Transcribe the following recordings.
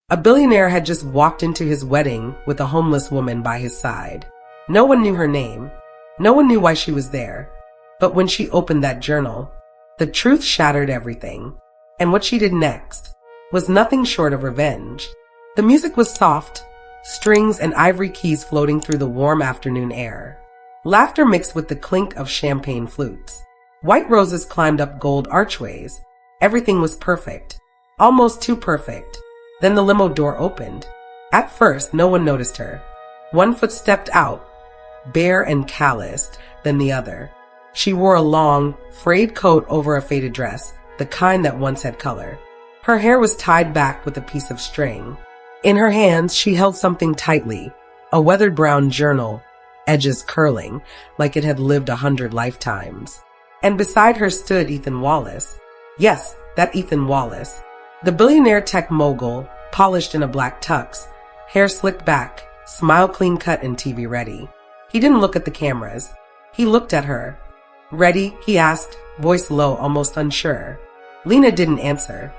A billionaire had just walked into his wedding with a homeless woman by his side. No one knew her name. No one knew why she was there. But when she opened that journal, the truth shattered everything. And what she did next was nothing short of revenge. The music was soft, strings and ivory keys floating through the warm afternoon air. Laughter mixed with the clink of champagne flutes. White roses climbed up gold archways. Everything was perfect. Almost too perfect. Then the limo door opened. At first, no one noticed her. One foot stepped out, bare and calloused, then the other. She wore a long, frayed coat over a faded dress, the kind that once had color. Her hair was tied back with a piece of string. In her hands, she held something tightly, a weathered brown journal, edges curling, like it had lived 100 lifetimes. And beside her stood Ethan Wallace. Yes, that Ethan Wallace. The billionaire tech mogul, polished in a black tux, hair slicked back, smile clean cut and TV ready. He didn't look at the cameras. He looked at her. "Ready?" he asked, voice low, almost unsure. Lena didn't answer.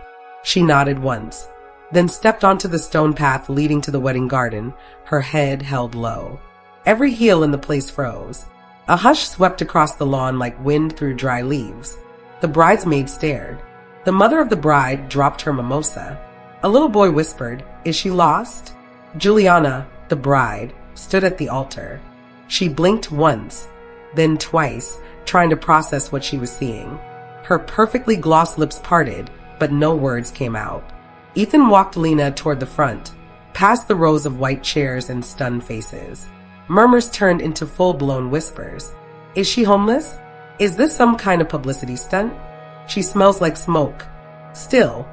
She nodded once, then stepped onto the stone path leading to the wedding garden, her head held low. Every heel in the place froze. A hush swept across the lawn like wind through dry leaves. The bridesmaid stared. The mother of the bride dropped her mimosa. A little boy whispered, "Is she lost?" Juliana, the bride, stood at the altar. She blinked once, then twice, trying to process what she was seeing. Her perfectly glossed lips parted, but no words came out. Ethan walked Lena toward the front, past the rows of white chairs and stunned faces. Murmurs turned into full-blown whispers. "Is she homeless? Is this some kind of publicity stunt? She smells like smoke." Still,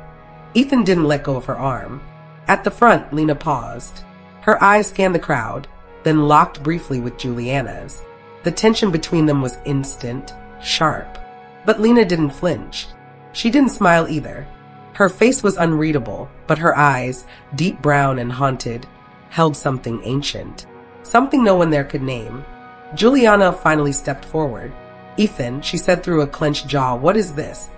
Ethan didn't let go of her arm. At the front, Lena paused. Her eyes scanned the crowd, then locked briefly with Juliana's. The tension between them was instant, sharp. But Lena didn't flinch. She didn't smile either. Her face was unreadable, but her eyes, deep brown and haunted, held something ancient. Something no one there could name. Juliana finally stepped forward. "Ethan," she said through a clenched jaw, "what is this?"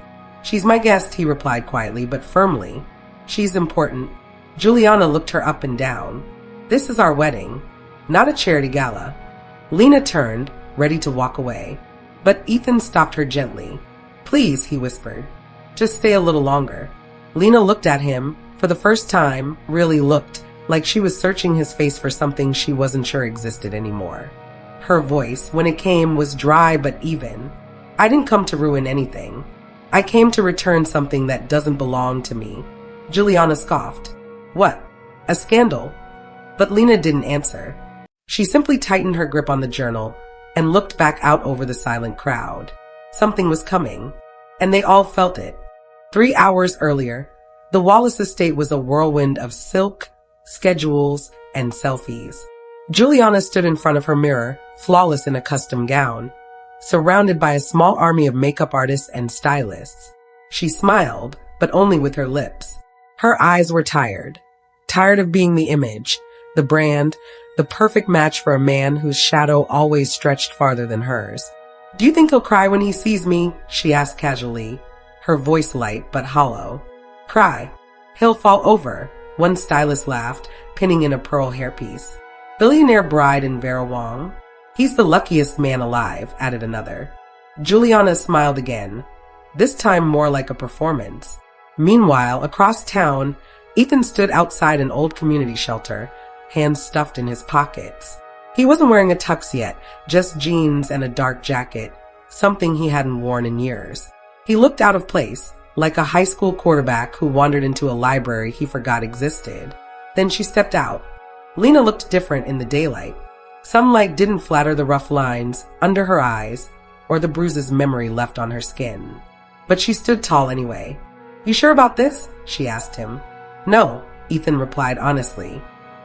"She's my guest," he replied quietly but firmly. "She's important." Juliana looked her up and down. "This is our wedding, not a charity gala." Lena turned, ready to walk away. But Ethan stopped her gently. "Please," he whispered. "Just stay a little longer." Lena looked at him, for the first time, really looked, like she was searching his face for something she wasn't sure existed anymore. Her voice, when it came, was dry but even. "I didn't come to ruin anything. I came to return something that doesn't belong to me." Juliana scoffed. "What? A scandal?" But Lena didn't answer. She simply tightened her grip on the journal and looked back out over the silent crowd. Something was coming, and they all felt it. 3 hours earlier, the Wallace estate was a whirlwind of silk, schedules, and selfies. Juliana stood in front of her mirror, flawless in a custom gown, surrounded by a small army of makeup artists and stylists. She smiled, but only with her lips. Her eyes were tired. Tired of being the image, the brand, the perfect match for a man whose shadow always stretched farther than hers. "Do you think he'll cry when he sees me?" she asked casually, her voice light but hollow. "Cry? He'll fall over," one stylist laughed, pinning in a pearl hairpiece. "Billionaire bride and Vera Wong? He's the luckiest man alive," added another. Juliana smiled again, this time more like a performance. Meanwhile, across town, Ethan stood outside an old community shelter, hands stuffed in his pockets. He wasn't wearing a tux yet, just jeans and a dark jacket, something he hadn't worn in years. He looked out of place, like a high school quarterback who wandered into a library he forgot existed. Then she stepped out. Lena looked different in the daylight. Sunlight didn't flatter the rough lines under her eyes or the bruises memory left on her skin. But she stood tall anyway. "You sure about this?" she asked him. "No," Ethan replied honestly.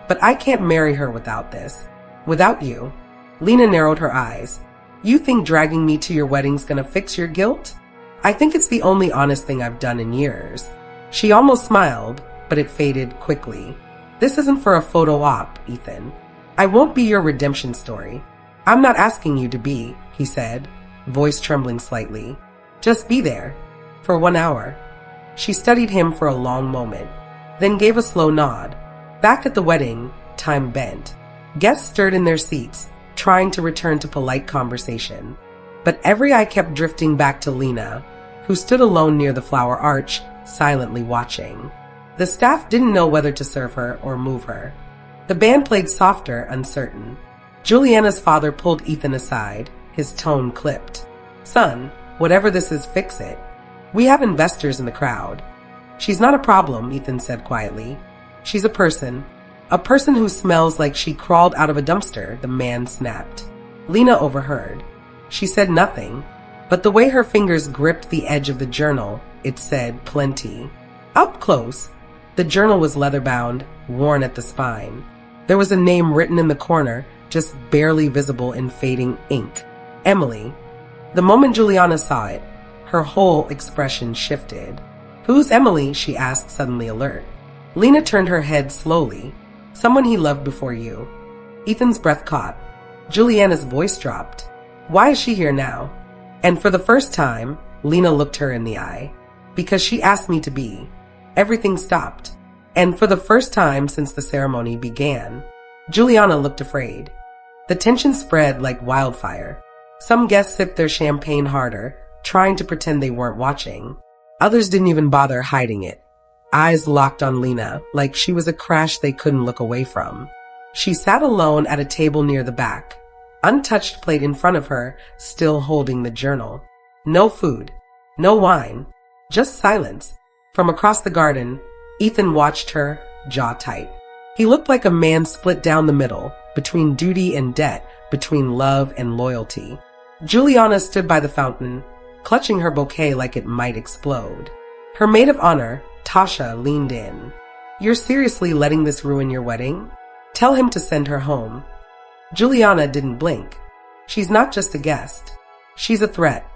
"But I can't marry her without this. Without you." Lena narrowed her eyes. "You think dragging me to your wedding's gonna fix your guilt?" "I think it's the only honest thing I've done in years." She almost smiled, but it faded quickly. "This isn't for a photo op, Ethan. I won't be your redemption story. I'm not asking you to be," he said, voice trembling slightly. "Just be there. For 1 hour." She studied him for a long moment. then gave a slow nod. Back at the wedding, time bent. Guests stirred in their seats, trying to return to polite conversation. But every eye kept drifting back to Lena, who stood alone near the flower arch, silently watching. The staff didn't know whether to serve her or move her. The band played softer, uncertain. Juliana's father pulled Ethan aside, his tone clipped. "Son, whatever this is, fix it. We have investors in the crowd." "She's not a problem," Ethan said quietly. "She's a person who smells like she crawled out of a dumpster," the man snapped. Lena overheard. She said nothing, but the way her fingers gripped the edge of the journal, it said plenty. Up close, the journal was leather-bound, worn at the spine. There was a name written in the corner, just barely visible in fading ink. Emily. The moment Juliana saw it, her whole expression shifted. "Who's Emily?" she asked, suddenly alert. Lena turned her head slowly. "Someone he loved before you." Ethan's breath caught. Juliana's voice dropped. "Why is she here now?" And for the first time, Lena looked her in the eye. "Because she asked me to be." Everything stopped. And for the first time since the ceremony began, Juliana looked afraid. The tension spread like wildfire. Some guests sipped their champagne harder, trying to pretend they weren't watching. Others didn't even bother hiding it. Eyes locked on Lena, like she was a crash they couldn't look away from. She sat alone at a table near the back, untouched plate in front of her, still holding the journal. No food, no wine, just silence. From across the garden, Ethan watched her, jaw tight. He looked like a man split down the middle, between duty and debt, between love and loyalty. Juliana stood by the fountain, clutching her bouquet like it might explode. Her maid of honor, Tasha, leaned in. "You're seriously letting this ruin your wedding? Tell him to send her home." Juliana didn't blink. "She's not just a guest. She's a threat."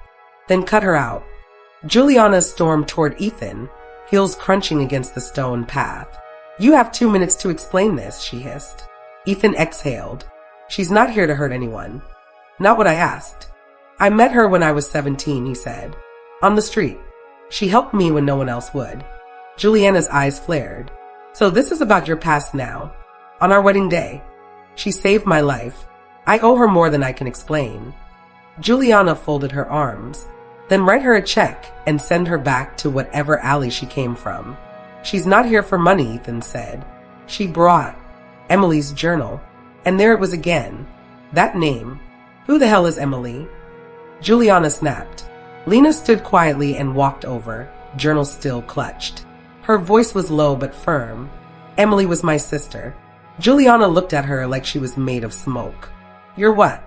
"Then cut her out." Juliana stormed toward Ethan, heels crunching against the stone path. "You have 2 minutes to explain this," she hissed. Ethan exhaled. "She's not here to hurt anyone." "Not what I asked." "I met her when I was 17, he said. "On the street. She helped me when no one else would." Juliana's eyes flared. "So this is about your past now. On our wedding day. She saved my life. I owe her more than I can explain." Juliana folded her arms. "Then write her a check and send her back to whatever alley she came from." "She's not here for money," Ethan said. "She brought Emily's journal." And there it was again. That name. Who the hell is Emily? Juliana snapped. Lena stood quietly and walked over, journal still clutched. Her voice was low but firm. "Emily was my sister." Juliana looked at her like she was made of smoke. "You're what?"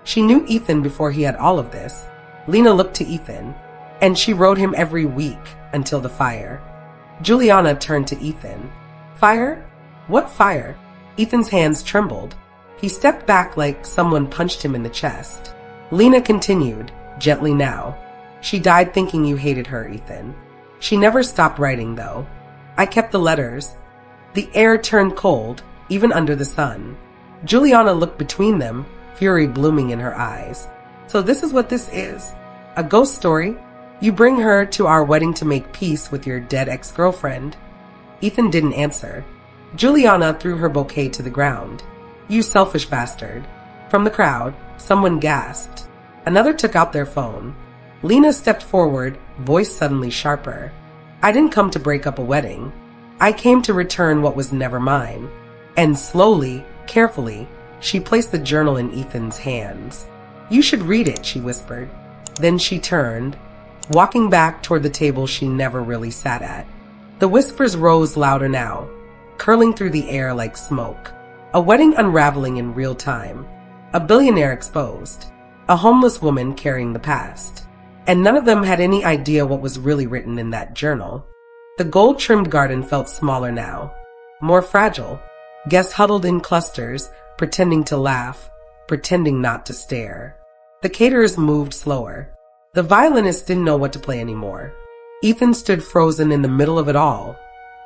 She knew Ethan before he had all of this. Lena looked to Ethan, and she wrote him every week until the fire. Juliana turned to Ethan. "Fire? What fire?" Ethan's hands trembled. He stepped back like someone punched him in the chest. Lena continued, gently now. "She died thinking you hated her, Ethan. She never stopped writing, though. I kept the letters." The air turned cold, even under the sun. Juliana looked between them, fury blooming in her eyes. "So this is what this is? A ghost story? You bring her to our wedding to make peace with your dead ex-girlfriend?" Ethan didn't answer. Juliana threw her bouquet to the ground. "You selfish bastard." From the crowd, someone gasped. Another took out their phone. Lena stepped forward, voice suddenly sharper. "I didn't come to break up a wedding. I came to return what was never mine." And slowly, carefully, she placed the journal in Ethan's hands. "You should read it," she whispered. Then she turned, walking back toward the table she never really sat at. The whispers rose louder now, curling through the air like smoke. A wedding unraveling in real time. A billionaire exposed. A homeless woman carrying the past. And none of them had any idea what was really written in that journal. The gold-trimmed garden felt smaller now, more fragile. Guests huddled in clusters, pretending to laugh, pretending not to stare. The caterers moved slower. The violinist didn't know what to play anymore. Ethan stood frozen in the middle of it all,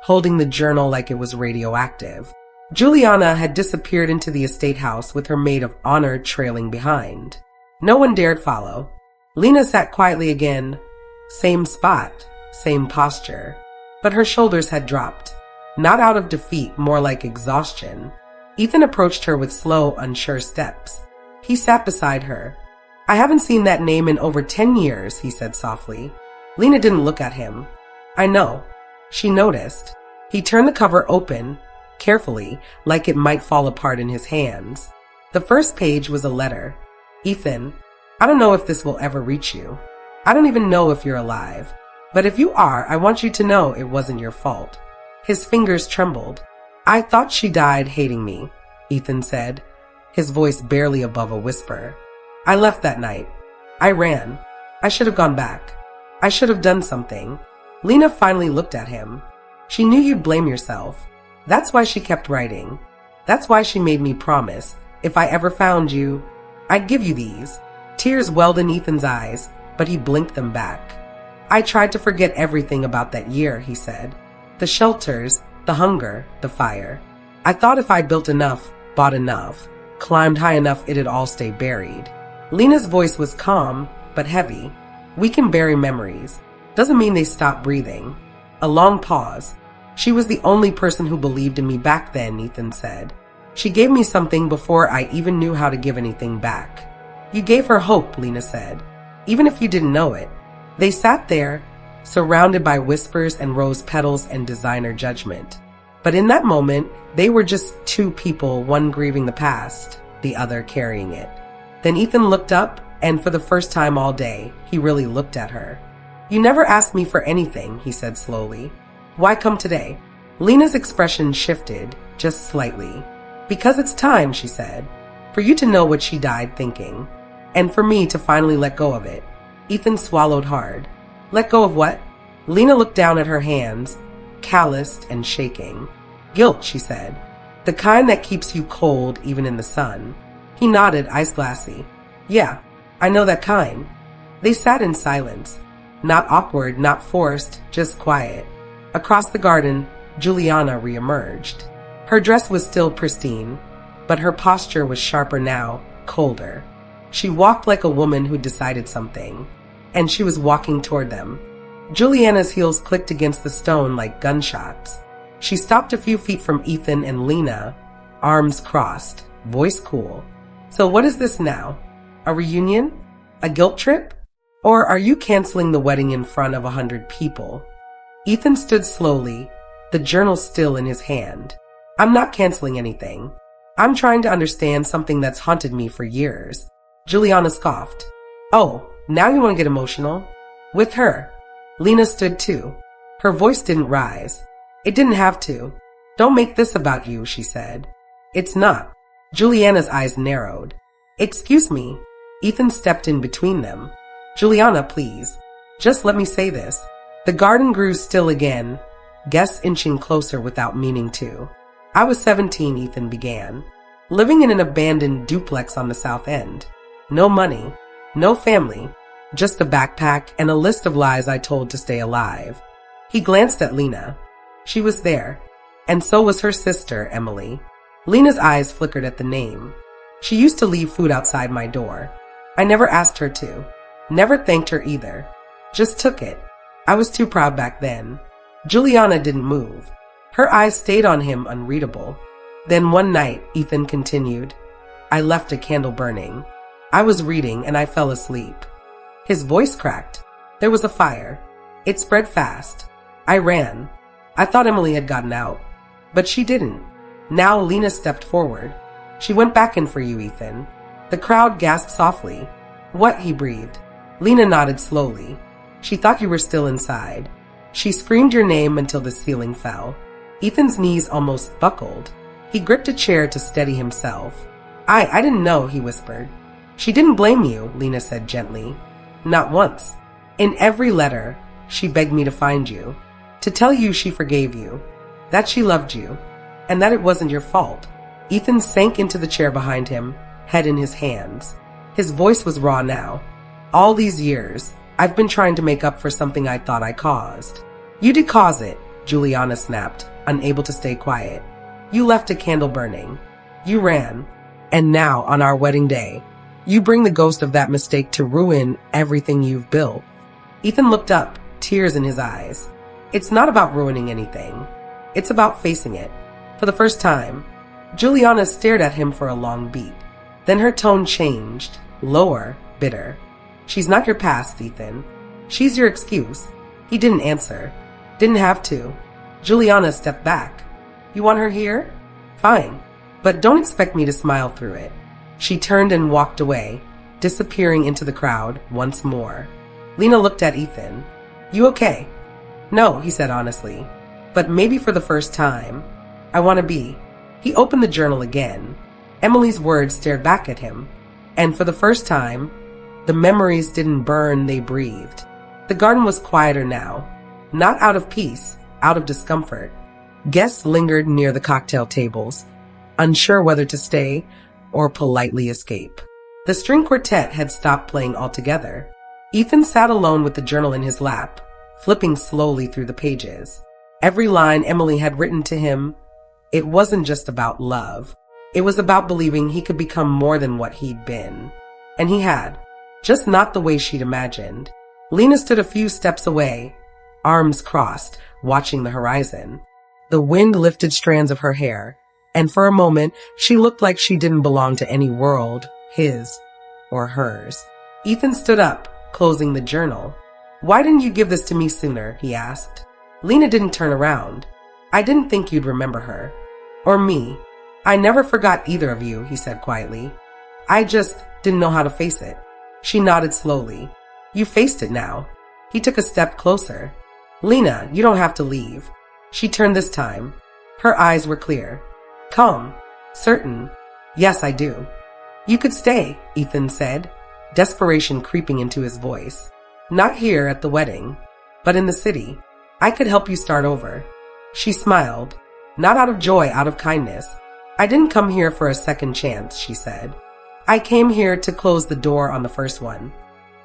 holding the journal like it was radioactive. Juliana had disappeared into the estate house with her maid of honor trailing behind. No one dared follow. Lena sat quietly again. Same spot, same posture. But her shoulders had dropped. Not out of defeat, more like exhaustion. Ethan approached her with slow, unsure steps. He sat beside her. I haven't seen that name in over 10 years, he said softly. Lena didn't look at him. I know. She noticed. He turned the cover open, carefully, like it might fall apart in his hands. The first page was a letter. Ethan, I don't know if this will ever reach you. I don't even know if you're alive. But if you are, I want you to know it wasn't your fault. His fingers trembled. I thought she died hating me, Ethan said, his voice barely above a whisper. I left that night. I ran. I should have gone back. I should have done something. Lena finally looked at him. She knew you'd blame yourself. That's why she kept writing. That's why she made me promise, if I ever found you, I'd give you these. Tears welled in Ethan's eyes, but he blinked them back. I tried to forget everything about that year, he said. The shelters, the hunger, the fire. I thought if I built enough, bought enough, climbed high enough, it'd all stay buried. Lena's voice was calm, but heavy. We can bury memories. Doesn't mean they stop breathing. A long pause. She was the only person who believed in me back then, Ethan said. She gave me something before I even knew how to give anything back. You gave her hope, Lena said, even if you didn't know it. They sat there, surrounded by whispers and rose petals and designer judgment. But in that moment, they were just two people, one grieving the past, the other carrying it. Then Ethan looked up, and for the first time all day, he really looked at her. You never asked me for anything, he said slowly. Why come today? Lena's expression shifted, just slightly. Because it's time, she said, for you to know what she died thinking, and for me to finally let go of it. Ethan swallowed hard. Let go of what? Lena looked down at her hands, calloused and shaking. Guilt, she said. The kind that keeps you cold even in the sun. He nodded, ice glassy. Yeah, I know that kind. They sat in silence. Not awkward, not forced, just quiet. Across the garden, Juliana reemerged. Her dress was still pristine, but her posture was sharper now, colder. She walked like a woman who decided something, and she was walking toward them. Juliana's heels clicked against the stone like gunshots. She stopped a few feet from Ethan and Lena, arms crossed, voice cool. So what is this now? A reunion? A guilt trip? Or are you canceling the wedding in front of 100 people? Ethan stood slowly, the journal still in his hand. I'm not canceling anything. I'm trying to understand something that's haunted me for years. Juliana scoffed. Oh, now you want to get emotional? With her. Lena stood too. Her voice didn't rise. It didn't have to. Don't make this about you, she said. It's not. Juliana's eyes narrowed. Excuse me. Ethan stepped in between them. Juliana, please. Just let me say this. The garden grew still again, guests inching closer without meaning to. I was 17, Ethan began, living in an abandoned duplex on the South End. No money, no family, just a backpack and a list of lies I told to stay alive. He glanced at Lena. She was there, and so was her sister, Emily. Lena's eyes flickered at the name. She used to leave food outside my door. I never asked her to. Never thanked her either. Just took it. I was too proud back then. Juliana didn't move. Her eyes stayed on him, unreadable. Then one night, Ethan continued, I left a candle burning. I was reading and I fell asleep. His voice cracked. There was a fire. It spread fast. I ran. I thought Emily had gotten out. But she didn't. Now Lena stepped forward. She went back in for you, Ethan. The crowd gasped softly. What? He breathed. Lena nodded slowly. She thought you were still inside. She screamed your name until the ceiling fell. Ethan's knees almost buckled. He gripped a chair to steady himself. I didn't know, he whispered. She didn't blame you, Lena said gently. Not once. In every letter, she begged me to find you, to tell you she forgave you, that she loved you, and that it wasn't your fault. Ethan sank into the chair behind him, head in his hands. His voice was raw now. All these years, I've been trying to make up for something I thought I caused. You did cause it, Juliana snapped, unable to stay quiet. You left a candle burning. You ran. And now, on our wedding day, you bring the ghost of that mistake to ruin everything you've built. Ethan looked up, tears in his eyes. It's not about ruining anything. It's about facing it. For the first time, Juliana stared at him for a long beat. Then her tone changed, lower, bitter. She's not your past, Ethan. She's your excuse. He didn't answer. Didn't have to. Juliana stepped back. You want her here? Fine. But don't expect me to smile through it. She turned and walked away, disappearing into the crowd once more. Lena looked at Ethan. You okay? No, he said honestly. But maybe for the first time, I want to be. He opened the journal again. Emily's words stared back at him. And for the first time, the memories didn't burn, they breathed. The garden was quieter now. Not out of peace, out of discomfort. Guests lingered near the cocktail tables, unsure whether to stay or politely escape. The string quartet had stopped playing altogether. Ethan sat alone with the journal in his lap, flipping slowly through the pages. Every line Emily had written to him, it wasn't just about love. It was about believing he could become more than what he'd been. And he had, just not the way she'd imagined. Lena stood a few steps away, arms crossed, watching the horizon. The wind lifted strands of her hair, and for a moment, she looked like she didn't belong to any world, his or hers. Ethan stood up, closing the journal. Why didn't you give this to me sooner? He asked. Lena didn't turn around. I didn't think you'd remember her. Or me. I never forgot either of you, he said quietly. I just didn't know how to face it. She nodded slowly. You faced it now. He took a step closer. Lena, you don't have to leave. She turned this time. Her eyes were clear. Calm. Certain. Yes, I do. You could stay, Ethan said, desperation creeping into his voice. Not here at the wedding, but in the city. I could help you start over. She smiled. Not out of joy, out of kindness. I didn't come here for a second chance, she said. I came here to close the door on the first one.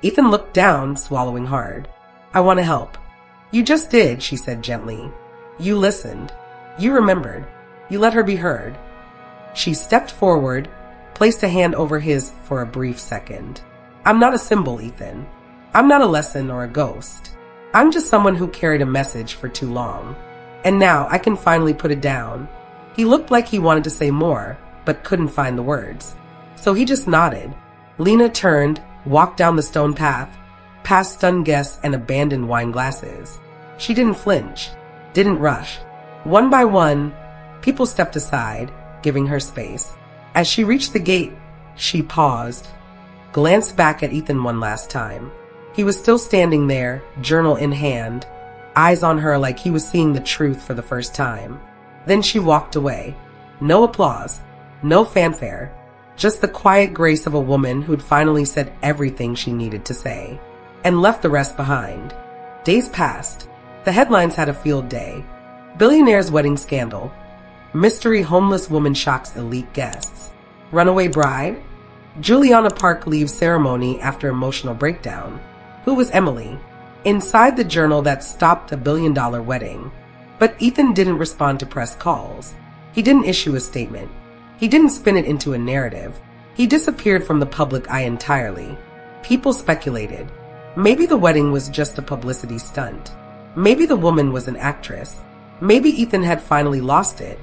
Ethan looked down, swallowing hard. I want to help. You just did, she said gently. You listened. You remembered. You let her be heard. She stepped forward, placed a hand over his for a brief second. I'm not a symbol, Ethan. I'm not a lesson or a ghost. I'm just someone who carried a message for too long. And now I can finally put it down. He looked like he wanted to say more, but couldn't find the words. So he just nodded. Lena turned, walked down the stone path, past stunned guests and abandoned wine glasses. She didn't flinch, didn't rush. One by one, people stepped aside, giving her space. As she reached the gate, she paused, glanced back at Ethan one last time. He was still standing there, journal in hand, eyes on her like he was seeing the truth for the first time. Then she walked away. No applause, no fanfare, just the quiet grace of a woman who'd finally said everything she needed to say, and left the rest behind. Days passed. The headlines had a field day. Billionaire's wedding scandal. Mystery homeless woman shocks elite guests. Runaway bride. Juliana Park leaves ceremony after emotional breakdown. Who was Emily? Inside the journal that stopped a billion-dollar wedding. But Ethan didn't respond to press calls. He didn't issue a statement. He didn't spin it into a narrative. He disappeared from the public eye entirely. People speculated. Maybe the wedding was just a publicity stunt. Maybe the woman was an actress. Maybe Ethan had finally lost it.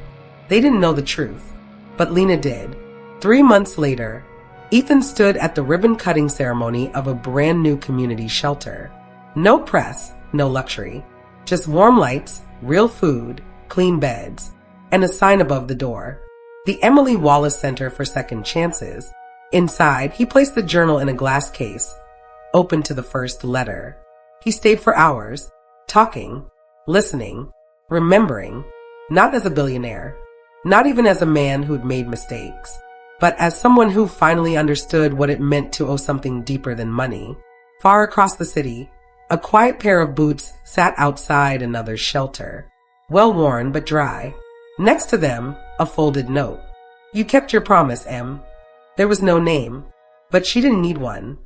They didn't know the truth. But Lena did. 3 months later, Ethan stood at the ribbon-cutting ceremony of a brand new community shelter. No press, no luxury. Just warm lights, real food, clean beds, and a sign above the door. The Emily Wallace Center for Second Chances. Inside, he placed the journal in a glass case, open to the first letter. He stayed for hours, talking, listening, remembering, not as a billionaire, not even as a man who'd made mistakes, but as someone who finally understood what it meant to owe something deeper than money. Far across the city, a quiet pair of boots sat outside another's shelter, well-worn but dry. Next to them, a folded note. You kept your promise, Em. There was no name, but she didn't need one.